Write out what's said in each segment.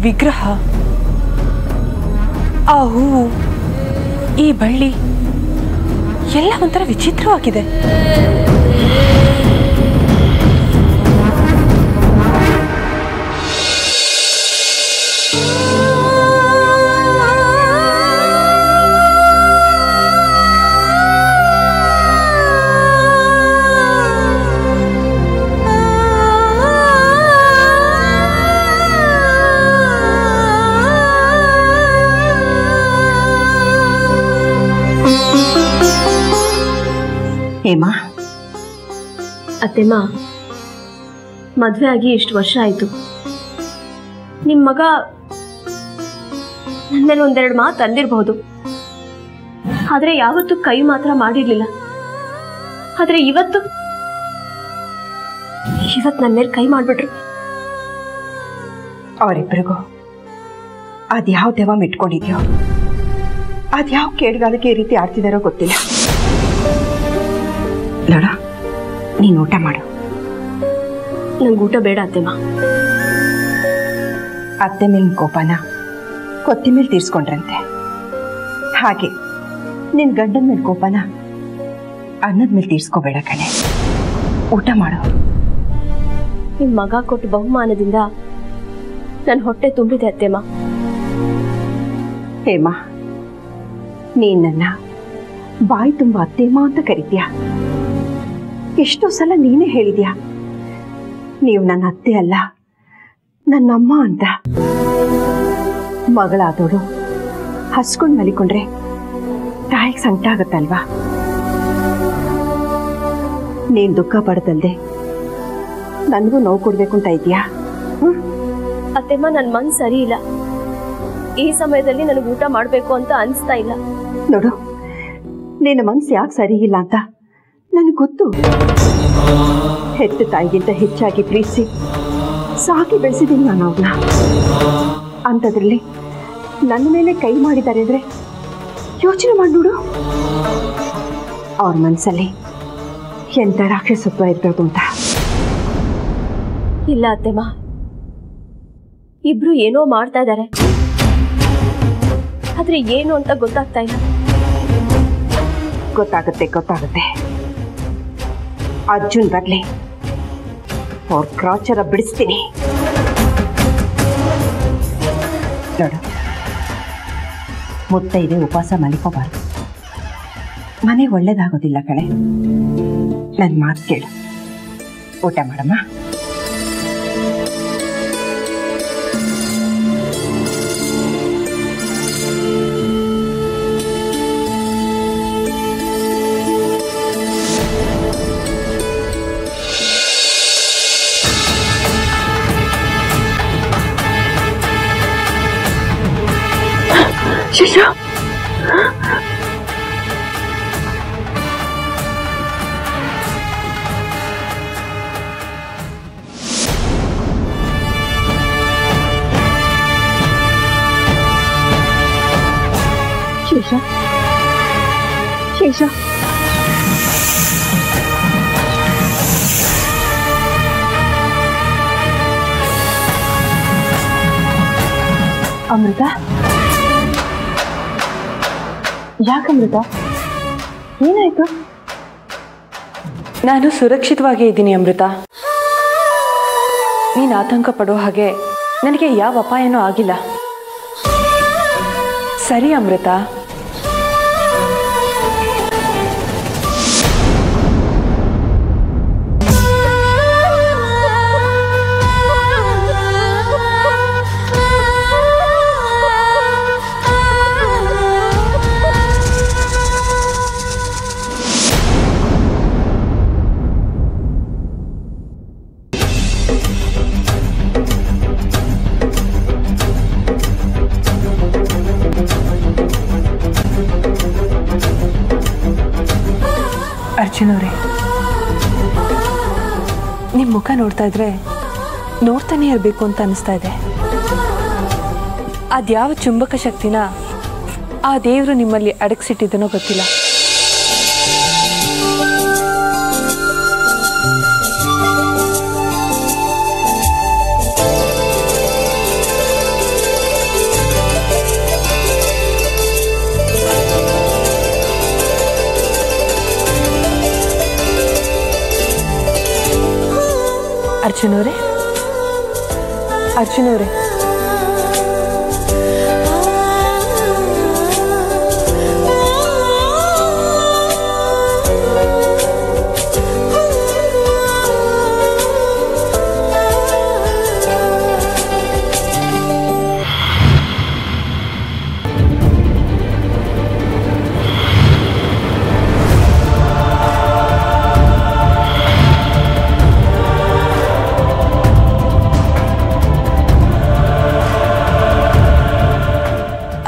ವಿಗ್ರಹ, ಆ ಹೂವು, ಈ ಬಳ್ಳಿ ಎಲ್ಲ ಒಂಥರ ವಿಚಿತ್ರವಾಗಿದೆ. ಹೇಮಾ, ಅತ್ತೆಮ್ಮ, ಮದುವೆ ಆಗಿ ಇಷ್ಟು ವರ್ಷ ಆಯಿತು. ನಿಮ್ಮ ಮಗ ನನ್ನ ಮೇಲೆ ಒಂದೆರಡು ಮಾತು ಅಂದಿರಬಹುದು, ಆದರೆ ಯಾವತ್ತೂ ಕೈ ಮಾತ್ರ ಮಾಡಿರಲಿಲ್ಲ. ಆದರೆ ಇವತ್ತು ನನ್ನ ಮೇಲೆ ಕೈ ಮಾಡಿಬಿಟ್ರು. ಅವರಿಬ್ಬರಿಗೂ ಅದ್ಯಾವ ದೆವ್ವ ಮಿಟ್ಕೊಂಡಿದ್ಯೋ, ಅದ್ಯಾವ ಕೇಡ್ಗಾಲಕ್ಕೆ ಈ ರೀತಿ ಆಡ್ತಿದಾರೋ ಗೊತ್ತಿಲ್ಲ. ನೋಡ, ನೀನು ಊಟ ಮಾಡು. ನಂಗೆ ಊಟ ಬೇಡ ಅತ್ತೆಮ್ಮ. ಅತ್ತೆ ಮೇಲಿನ ಕೋಪನ ಕೊತ್ತಿ ಮೇಲೆ ತೀರ್ಸ್ಕೊಂಡ್ರಂತೆ, ಹಾಗೆ ನಿನ್ನ ಗಂಡನ ಮೇಲೆ ಕೋಪನ ಅನ್ನದ ಮೇಲೆ ತೀರ್ಸ್ಕೋಬೇಡ ಕಣೆ. ಊಟ ಮಾಡು. ನಿಮ್ಮ ಮಗ ಕೊಟ್ಟ ಬಹುಮಾನದಿಂದ ನನ್ನ ಹೊಟ್ಟೆ ತುಂಬಿದೆ ಅತ್ತೆಮ್ಮ. ಹೇಮಾ, ನೀನ್ ನನ್ನ ಬಾಯಿ ತುಂಬ ಅತ್ತೆಮ್ಮ ಅಂತ ಕರಿತೀಯ. ಎಷ್ಟೋ ಸಲ ನೀನೇ ಹೇಳಿದ್ಯಾ, ನೀವು ನನ್ನ ಅತ್ತೆ ಅಲ್ಲ, ನನ್ನಮ್ಮ ಅಂತ. ಮಗಳಾದೋಳು ಹಸ್ಕೊಂಡು ಮಲಿಕೊಂಡ್ರೆ ತಾಯಿಗೆ ಸಂಕಟ ಆಗುತ್ತಲ್ವಾ? ನೀನ್ ದುಃಖ ಪಡದಲ್ದೆ ನನಗೂ ನೋವು ಕೊಡ್ಬೇಕು ಅಂತ ಇದೆಯಾ? ಅತ್ತೆಮ್ಮ, ನನ್ನ ಮನ್ಸು ಸರಿ ಇಲ್ಲ. ಈ ಸಮಯದಲ್ಲಿ ನನಗೆ ಊಟ ಮಾಡಬೇಕು ಅಂತ ಅನಿಸ್ತಾ ಇಲ್ಲ. ನೋಡು, ನಿನ್ನ ಮನ್ಸು ಯಾಕೆ ಸರಿ ಇಲ್ಲ ಅಂತ ನನಗೆ ಗೊತ್ತು. ಹೆತ್ತ ತಾಯಿಗಿಂತ ಹೆಚ್ಚಾಗಿ ಪ್ರೀತಿಸಿ ಸಾಕಿ ಬೆಳೆಸಿದ್ದೀನಿ ನಾನು ಅವ್ರನ್ನ. ಅಂಥದ್ರಲ್ಲಿ ನನ್ನ ಮೇಲೆ ಕೈ ಮಾಡಿದ್ದಾರೆ ಅಂದರೆ ಯೋಚನೆ ಮಾಡಿ ನೋಡು, ಅವ್ರ ಮನಸ್ಸಲ್ಲಿ ಎಂಥ ರಾಕ್ಷಸತ್ವ ಇರಬೇಕು ಅಂತ. ಇಲ್ಲ ಅತ್ತೆಮ್ಮ, ಇಬ್ರು ಏನೋ ಮಾಡ್ತಾ ಇದ್ದಾರೆ, ಆದ್ರೆ ಏನು ಅಂತ ಗೊತ್ತಾಗ್ತಾ ಇಲ್ಲ. ಗೊತ್ತಾಗುತ್ತೆ. ಅರ್ಜುನ್ ಬರ್ಲಿ, ಅವ್ರ ಕ್ರಾಚರ ಬಿಡಿಸ್ತೀನಿ. ನೋಡು, ಮುತ್ತೈದೆ ಉಪವಾಸ ಮಲಿಕೋಬಾರ್ದು. ಮನೆ ಒಳ್ಳೇದಾಗೋದಿಲ್ಲ ಕಣೆ. ನನ್ನ ಮಾತು ಕೇಳು, ಊಟ ಮಾಡಮ್ಮ. ಶಿಶು, ಶೇಷ, ಅಮೃತ, ಯಾಕಮೃತ, ಏನಾಯ್ತು? ನಾನು ಸುರಕ್ಷಿತವಾಗೇ ಇದ್ದೀನಿ ಅಮೃತ. ನೀನು ಆತಂಕ ಪಡೋ ಹಾಗೆ ನನಗೆ ಯಾವ ಅಪಾಯನೂ ಆಗಿಲ್ಲ. ಸರಿ ಅಮೃತ. ಅರ್ಜುನ್ ಅವರೇ, ನಿಮ್ಮ ಮುಖ ನೋಡ್ತಾ ಇದ್ರೆ ನೋಡ್ತಾನೆ ಇರಬೇಕು ಅಂತ ಅನಿಸ್ತಾ ಇದೆ. ಅದ್ಯಾವ ಚುಂಬಕ ಶಕ್ತಿನ ಆ ದೇವರು ನಿಮ್ಮಲ್ಲಿ ಅಡಗಿಸಿಟ್ಟಿದ್ದನೋ ಗೊತ್ತಿಲ್ಲ. ಅರ್ಜುನ್ ಅವರೇ, ಅರ್ಜುನ್ ಅವರೇ,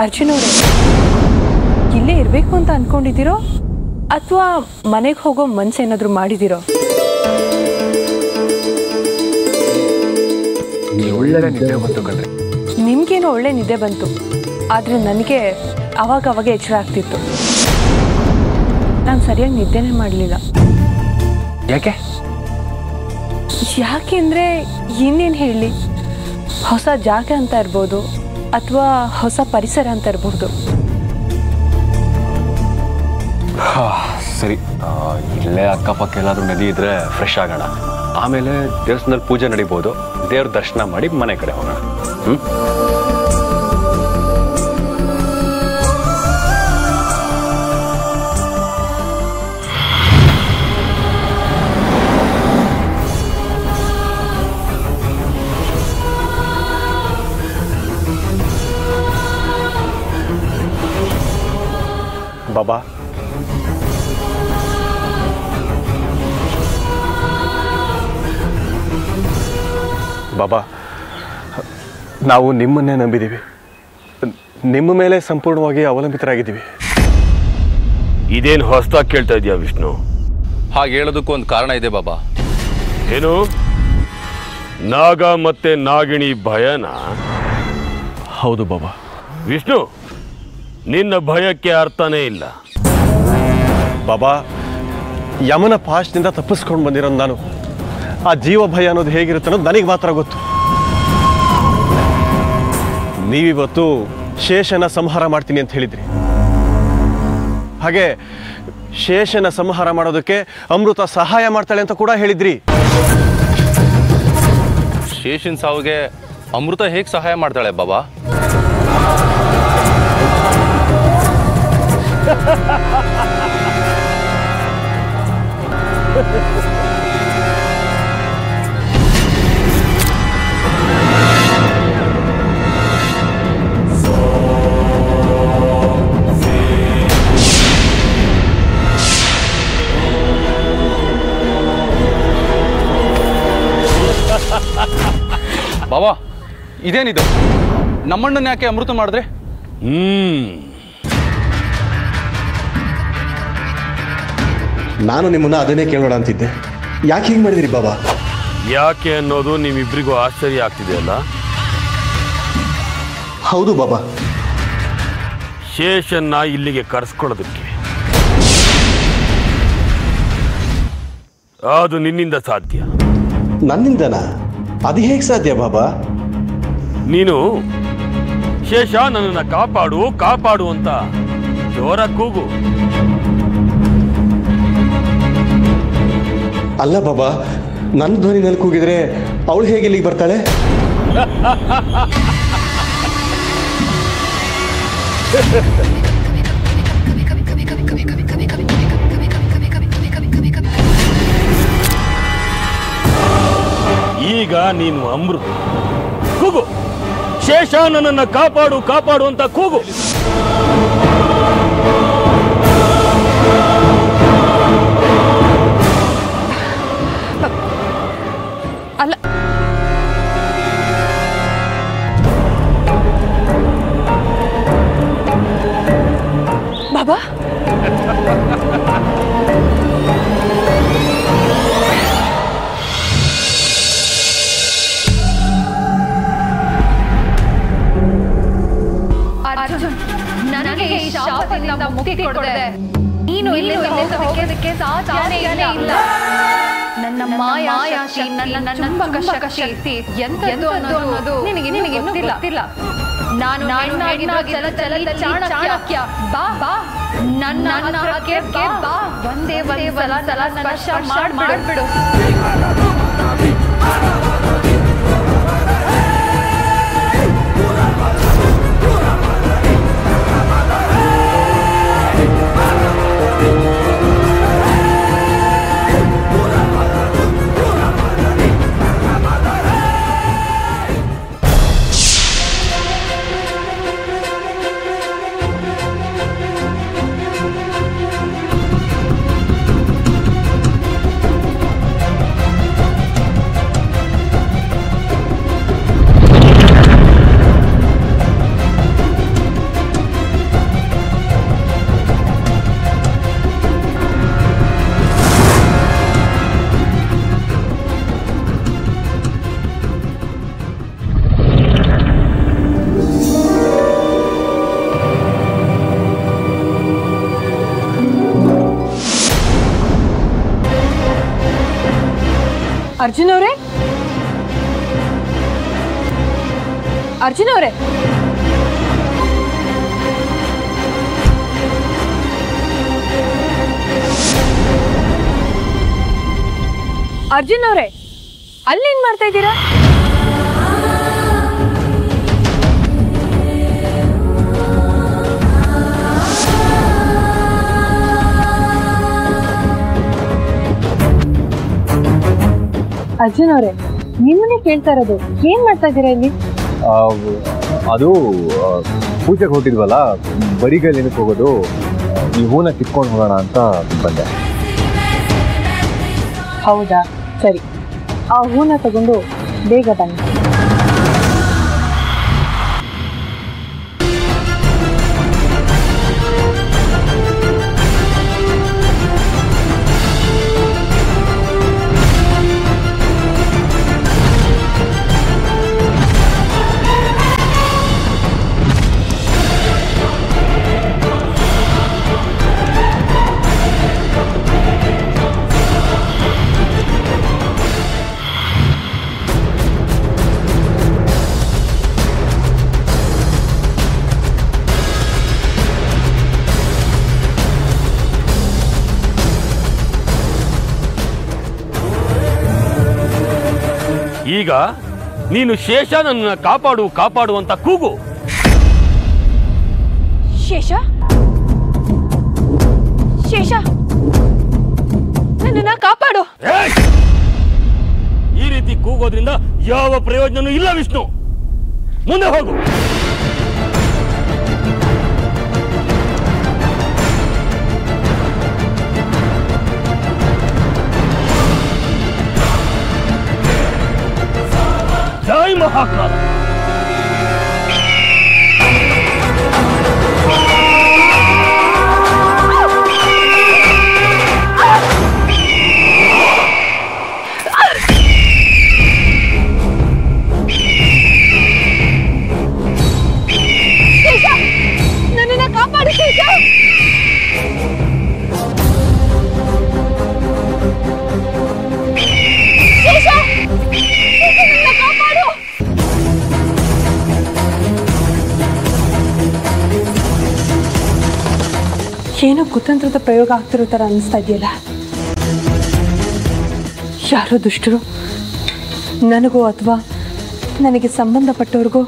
ಅರ್ಜುನ್ ಅವರೇ, ಇಲ್ಲೇ ಇರಬೇಕು ಅಂತ ಅನ್ಕೊಂಡಿದ್ದೀರೋ ಅಥವಾ ಮನೆಗೆ ಹೋಗೋ ಮನ್ಸೇನಾದರೂ ಮಾಡಿದಿರೋ? ನಿಮ್ಗೇನೋ ಒಳ್ಳೆ ನಿದ್ದೆ ಬಂತು, ಆದರೆ ನನಗೆ ಅವಾಗ ಎಚ್ಚರ ಆಗ್ತಿತ್ತು. ನಾನು ಸರಿಯಾಗಿ ನಿದ್ದೆನೇ ಮಾಡಲಿಲ್ಲ. ಯಾಕೆಂದರೆ ಇನ್ನೇನು ಹೇಳಿ, ಹೊಸ ಜಾಗ ಅಂತ ಇರ್ಬೋದು ಅಥವಾ ಹೊಸ ಪರಿಸರ ಅಂತ ಇರಬಹುದು. ಸರಿ, ಇಲ್ಲೇ ಅಕ್ಕಪಕ್ಕ ಎಲ್ಲಾದ್ರೂ ನದಿ ಇದ್ರೆ ಫ್ರೆಶ್ ಆಗೋಣ. ಆಮೇಲೆ ದೇವಸ್ಥಾನದಲ್ಲಿ ಪೂಜೆ ನಡೀಬೋದು. ದೇವ್ರ ದರ್ಶನ ಮಾಡಿ ಮನೆ ಕಡೆ ಹೋಗೋಣ. ಬಾಬಾ, ಬಾಬಾ, ನಾವು ನಿಮ್ಮನ್ನೇ ನಂಬಿದ್ದೀವಿ. ನಿಮ್ಮ ಮೇಲೆ ಸಂಪೂರ್ಣವಾಗಿ ಅವಲಂಬಿತರಾಗಿದ್ದೀವಿ. ಇದೇನು ಹೊಸದಾಗಿ ಕೇಳ್ತಾ ಇದೆಯಾ ವಿಷ್ಣು? ಹಾಗೆ ಹೇಳೋದಕ್ಕೂ ಒಂದು ಕಾರಣ ಇದೆ ಬಾಬಾ. ಏನು? ನಾಗ ಮತ್ತೆ ನಾಗಿಣಿ ಭಯನ? ಹೌದು ಬಾಬಾ. ವಿಷ್ಣು, ನಿನ್ನ ಭಯಕ್ಕೆ ಅರ್ಥನೇ ಇಲ್ಲ. ಬಾಬಾ, ಯಮನ ಪಾಶದಿಂದ ತಪ್ಪಿಸ್ಕೊಂಡು ಬಂದಿರೋದು ನಾನು. ಆ ಜೀವ ಭಯ ಅನ್ನೋದು ಹೇಗಿರುತ್ತೆ ಅನ್ನೋದು ನನಗೆ ಮಾತ್ರ ಗೊತ್ತು. ನೀವಿವತ್ತು ಶೇಷನ ಸಂಹಾರ ಮಾಡ್ತೀನಿ ಅಂತ ಹೇಳಿದ್ರಿ. ಹಾಗೆ ಶೇಷನ ಸಂಹಾರ ಮಾಡೋದಕ್ಕೆ ಅಮೃತ ಸಹಾಯ ಮಾಡ್ತಾಳೆ ಅಂತ ಕೂಡ ಹೇಳಿದ್ರಿ. ಶೇಷನ್ ಸಾವಿಗೆ ಅಮೃತ ಹೇಗೆ ಸಹಾಯ ಮಾಡ್ತಾಳೆ ಬಾಬಾ? ಬಾಬಾ, ಇದೇನಿದು? ನಮ್ಮಣ್ಣನ ಯಾಕೆ ಅಮೃತ ಮಾಡಿದ್ರೆ? ನಾನು ನಿಮ್ಮನ್ನ ಅದನ್ನೇ ಕೇಳೋಣ ಅಂತಿದ್ದೆ. ಯಾಕೆ ಹೀಗೆ ಮಾಡಿದಿರಿ ಬಾಬಾ? ಯಾಕೆ ಅನ್ನೋದು ನಿಮ್ಮಿಬ್ಬರಿಗೂ ಆಶ್ಚರ್ಯ ಆಗ್ತಿದೆಯಲ್ಲ? ಹೌದು ಬಾಬಾ. ಶೇಷನ್ನ ಇಲ್ಲಿಗೆ ಕರೆಸ್ಕೊಳ್ಳೋದಕ್ಕೆ ಅದು ನಿನ್ನಿಂದ ಸಾಧ್ಯ. ನನ್ನಿಂದನಾ? ಅದು ಹೇಗೆ ಸಾಧ್ಯ ಬಾಬಾ? ನೀನು ಶೇಷ ನನ್ನನ್ನು ಕಾಪಾಡು ಕಾಪಾಡು ಅಂತ ಜೋರ ಕೂಗು. ಅಲ್ಲ ಬಾಬಾ, ನನ್ನ ಧ್ವನಿನಲ್ಲಿ ಕೂಗಿದ್ರೆ ಅವಳು ಹೇಗೆ ಇಲ್ಲಿಗೆ ಬರ್ತಾಳೆ? ಈಗ ನೀನು ಅಮೃತ ಕೂಗು. ಶೇಷ ನನ್ನನ್ನು ಕಾಪಾಡು ಕಾಪಾಡು ಅಂತ ಕೂಗು. ಅಲ್ಲ, ಬಾಬಾ, ಅರ್ಜುನ್, ನನಗೆ ಈ ಶಾಪದಿಂದ ಮುಕ್ತಿ ಕೊಡದೆ ನೀನು ಇಲ್ಲಿಂದ ಹೋಗೋದಕ್ಕೆ ಸಾಧ್ಯನೇ ಇಲ್ಲ. ನನ್ನ ಮಾಯಾ ಶಕ್ತಿ, ನನ್ನ ಚುಂಬಕ ಶಕ್ತಿ ಎಂತದ್ದು ಅನ್ನೋದು ನಿನಗೆ ಗೊತ್ತಿಲ್ಲ. ನಾನು ಹೆಣ್ಣಾಗಿರೋ ಚಾಣಕ್ಯ. ಬಾ ಬಾ, ನನ್ನ ಹತ್ರಕ್ಕೆ ಬಾ. ಒಂದೇ ಸಲ ಸ್ಪರ್ಶ ಮಾಡ್ಬಿಡು. ಅರ್ಜುನ್ ಅವರೇ, ಅರ್ಜುನ್ ಅವರೇ, ಅರ್ಜುನ್ ಅವರೇ, ಅಲ್ಲೇನ್ ಮಾಡ್ತಾ ಇದ್ದೀರಾ? ಅರ್ಜುನ್ ಅವರೇ, ನಿಮ್ಮನ್ನೇ ಕೇಳ್ತಾ ಇರೋದು, ಏನ್ ಮಾಡ್ತಾ ಇದ್ದೀರಾ ಇಲ್ಲಿ? ಅದು ಪೂಜೆಗೆ ಹೊಟ್ಟಿದ್ವಲ್ಲ, ಬರಿಗೈಲಿ ಏನಕ್ಕೆ ಹೋಗೋದು, ಈ ಹೂನ ಕಿತ್ಕೊಂಡು ಹೋಗೋಣ ಅಂತ ಬಂದೆ. ಹೌದಾ, ಸರಿ, ಆ ಹೂನ ತಗೊಂಡು ಬೇಗ ಬನ್ನಿ. ಈಗ ನೀನು ಶೇಷ ನನ್ನ ಕಾಪಾಡು ಕಾಪಾಡು ಅಂತ ಕೂಗು. ಶೇಷ, ಶೇಷ, ನನ್ನನ್ನ ಕಾಪಾಡು. ಈ ರೀತಿ ಕೂಗೋದ್ರಿಂದ ಯಾವ ಪ್ರಯೋಜನವೂ ಇಲ್ಲ ವಿಷ್ಣು. ಮುಂದೆ ಹೋಗು. ಜೈ ಮಹಾಕಾಲ. ನನ್ನನ್ನ ಕಾಪಾಡು ಶೇಷ. ಶೇಷ, ನನ್ನ ಕಾಪಾಡು. ಏನೋ ಕುತಂತ್ರದ ಪ್ರಯೋಗ ಆಗ್ತಿರೋ ಥರ ಅನಿಸ್ತಾ ಇದೆಯಲ್ಲ. ಯಾರೋ ದುಷ್ಟರು ನನಗೋ ಅಥವಾ ನನಗೆ ಸಂಬಂಧಪಟ್ಟವ್ರಿಗೋ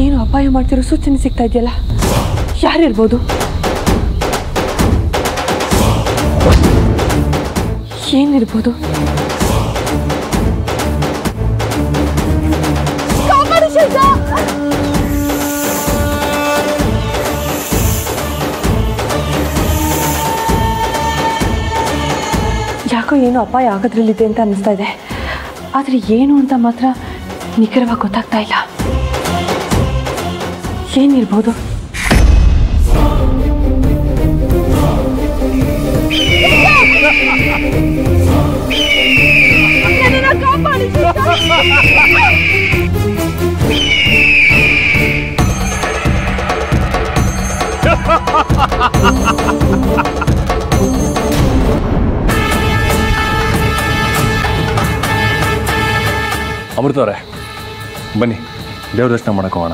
ಏನು ಅಪಾಯ ಮಾಡ್ತಿರೋ ಸೂಚನೆ ಸಿಗ್ತಾ ಇದೆಯಲ್ಲ. ಯಾರಿರ್ಬೋದು? ಏನಿರ್ಬೋದು? ಯಾಕೋ ಏನೋ ಅಪಾಯ ಆಗೋದ್ರಲ್ಲಿದೆ ಅಂತ ಅನ್ನಿಸ್ತಾ ಇದೆ. ಆದರೆ ಏನು ಅಂತ ಮಾತ್ರ ನಿಖರವಾಗಿ ಗೊತ್ತಾಗ್ತಾ ಇಲ್ಲ. ಏನಿರ್ಬೋದು? ಅಮೃತವ್ರೆ, ಬನ್ನಿ ದೇವ್ರ ದರ್ಶನ ಮಾಡಕ್ಕೆ ಹೋಗೋಣ.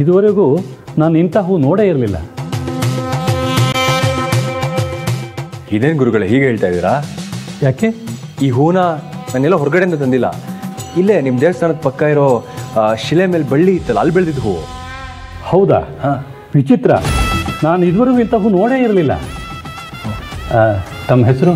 ಇದುವರೆಗೂ ನಾನು ಇಂಥ ಹೂ ನೋಡೇ ಇರಲಿಲ್ಲ. ಇದೇನು ಗುರುಗಳೇ ಹೀಗೆ ಹೇಳ್ತಾ ಇದ್ದೀರಾ? ಯಾಕೆ? ಈ ಹೂನ ನಾನೆಲ್ಲ ಹೊರಗಡೆಯಿಂದ ತಂದಿಲ್ಲ. ಇಲ್ಲೇ ನಿಮ್ಮ ದೇವಸ್ಥಾನದ ಪಕ್ಕ ಇರೋ ಶಿಲೆ ಮೇಲೆ ಬಳ್ಳಿ ಇತ್ತಲ್ಲ, ಅಲ್ಲಿ ಬೆಳೆದಿದ್ದು ಹೂವು. ಹೌದಾ? ವಿಚಿತ್ರ, ನಾನು ಇದುವರೆಗೂ ಇಂಥ ಹೂ ನೋಡೇ ಇರಲಿಲ್ಲ. ತಮ್ಮ ಹೆಸರು?